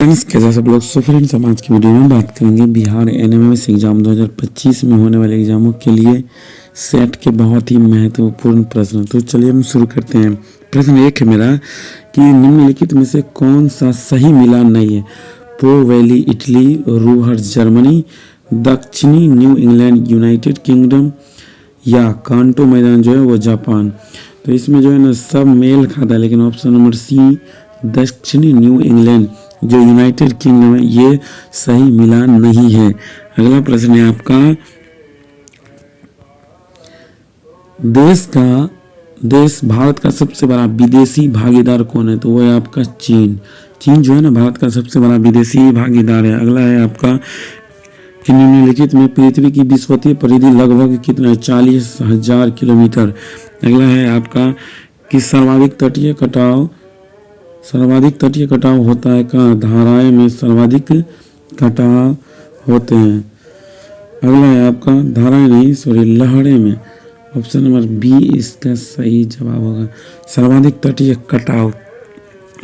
Friends, कैसे सब लोग। सो फ्रेंड्स, हम आज की वीडियो में बात करेंगे बिहार एनएमएमएस एग्जाम 2025 में होने वाले एग्जामों के लिए सेट के बहुत ही महत्वपूर्ण प्रश्न। तो चलिए हम शुरू करते हैं। प्रश्न एक है मेरा कि निम्नलिखित में से कौन सा सही मिलान नहीं है। पो वैली इटली, रूहर जर्मनी, दक्षिणी न्यू इंग्लैंड यूनाइटेड किंगडम या कांटो मैदान जो है वो जापान। तो इसमें जो है ना सब मेल खाता है, लेकिन ऑप्शन नंबर सी दक्षिणी न्यू इंग्लैंड जो यूनाइटेड किंगडम है ये सही मिलान नहीं है। अगला प्रश्न है आपका, देश भारत का सबसे बड़ा विदेशी भागीदार कौन है। तो वो है आपका चीन। चीन जो है ना भारत का सबसे बड़ा विदेशी भागीदार है। अगला है आपका कि निम्नलिखित में पृथ्वी की विषुवतीय परिधि लगभग कितना है। 40,000 किलोमीटर। अगला है आपका कि सर्वाधिक तटीय कटाव होता है कहाँ। धाराएं में सर्वाधिक कटाव होते हैं। अगला है आपका धाराएं नहीं लहरें में। ऑप्शन नंबर बी इसका सही जवाब होगा, सर्वाधिक तटीय कटाव।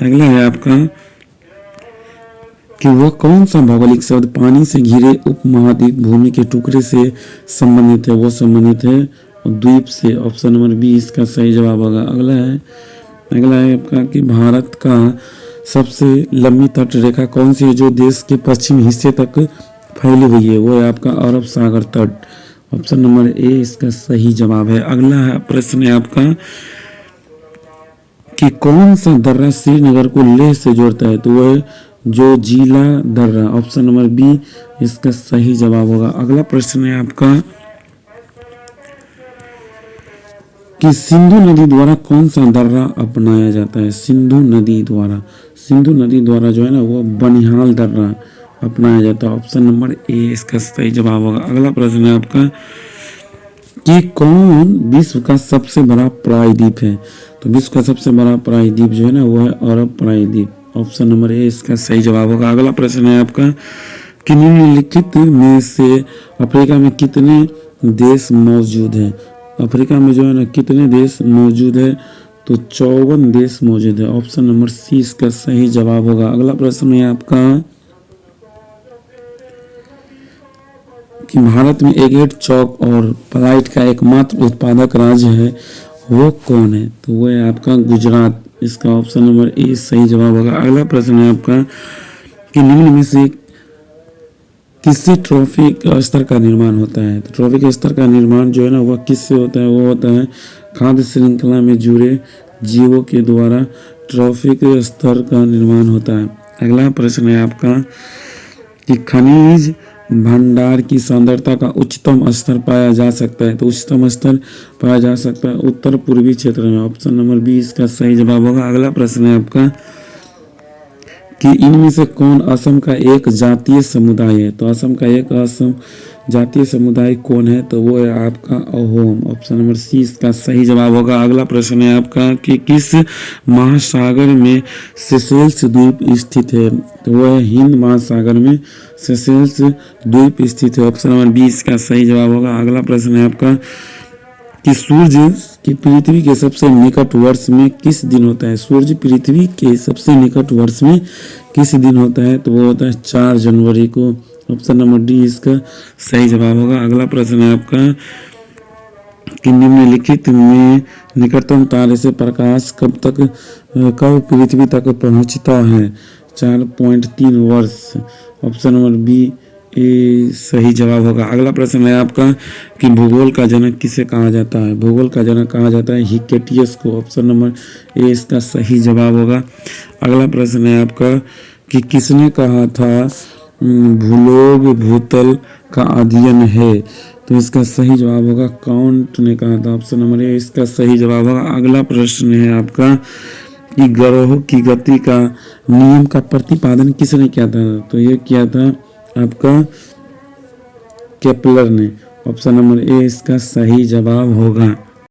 अगला है आपका कि वह कौन सा भौगोलिक शब्द पानी से घिरे उपमहाद्वीप भूमि के टुकड़े से संबंधित है। वो संबंधित है द्वीप से। ऑप्शन नंबर बी इसका सही जवाब होगा। अगला है आपका कि भारत का सबसे लंबी तट रेखा कौन सी है जो देश के पश्चिमी हिस्से तक फैली हुई है। वो है आपका अरब सागर तट। ऑप्शन नंबर ए इसका सही जवाब है। अगला प्रश्न है आपका कि कौन सा दर्रा श्रीनगर को लेह से जोड़ता है। तो वह जो जिला दर्रा। ऑप्शन नंबर बी इसका सही जवाब होगा। अगला प्रश्न है आपका कि सिंधु नदी द्वारा कौन सा दर्रा अपनाया जाता है। सिंधु नदी द्वारा जो है ना वो बनिहाल दर्रा अपनाया जाता है। ऑप्शन नंबर ए इसका सही जवाब होगा। अगला प्रश्न है आपका कि कौन विश्व का सबसे बड़ा प्रायद्वीप है। तो विश्व का सबसे बड़ा प्रायद्वीप जो है ना वो है अरब प्रायद्वीप। ऑप्शन नंबर ए इसका सही जवाब होगा। अगला प्रश्न है आपका कि निम्नलिखित में से अफ्रीका में कितने देश मौजूद हैं। अफ्रीका में जो है ना कितने देश मौजूद है। तो 54 देश मौजूद है। ऑप्शन नंबर सी इसका सही जवाब होगा। अगला प्रश्न है आपका कि भारत में एगेट चौक और प्लाइट का एकमात्र उत्पादक राज्य है वो कौन है। तो वो है आपका गुजरात। इसका ऑप्शन नंबर ए सही जवाब होगा। अगला प्रश्न है आपका कि निम्न में से किससे ट्रॉफिक स्तर का निर्माण होता है। तो ट्रॉफिक स्तर का निर्माण जो है ना वह किससे होता है। वो होता है खाद्य श्रृंखला में जुड़े जीवों के द्वारा ट्रॉफिक स्तर का निर्माण होता है। अगला प्रश्न है आपका कि खनिज भंडार की सांद्रता का उच्चतम स्तर पाया जा सकता है। तो उच्चतम स्तर पाया जा सकता है उत्तर पूर्वी क्षेत्र में। ऑप्शन नंबर बी इसका सही जवाब होगा। अगला प्रश्न है आपका कि इनमें से कौन असम का एक जातीय समुदाय है। तो असम का एक असम जातीय समुदाय कौन है। तो वो है आपका अहोम। ऑप्शन नंबर सी इसका सही जवाब होगा। अगला प्रश्न है आपका कि किस महासागर में सेशेल्स द्वीप स्थित है। तो वो है हिंद महासागर में सेशेल्स द्वीप स्थित है। ऑप्शन नंबर बी इसका सही जवाब होगा। अगला प्रश्न है आपका कि सूर्य की पृथ्वी के सबसे निकट वर्ष में किस दिन होता है। सूर्य पृथ्वी के सबसे निकट वर्ष में किस दिन होता है। तो वो होता है 4 जनवरी को। ऑप्शन नंबर डी इसका सही जवाब होगा। अगला प्रश्न है आपका कि निम्नलिखित में निकटतम तारे से प्रकाश कब पृथ्वी तक पहुंचता है। 4.3 वर्ष। ऑप्शन नंबर बी ए सही जवाब होगा। अगला प्रश्न है आपका कि भूगोल का जनक किसे कहा जाता है। भूगोल का जनक कहा जाता है हिक्केटियस को। ऑप्शन नंबर ए इसका सही जवाब होगा। अगला प्रश्न है आपका कि किसने कहा था भूलोग भूतल का अध्ययन है। तो इसका सही जवाब होगा काउंट ने कहा था। ऑप्शन नंबर ए इसका सही जवाब होगा। अगला प्रश्न है आपका कि ग्रहों की गति का नियम का प्रतिपादन किसने किया था। तो ये किया था आपका केपलर ने। ऑप्शन नंबर ए इसका सही जवाब होगा।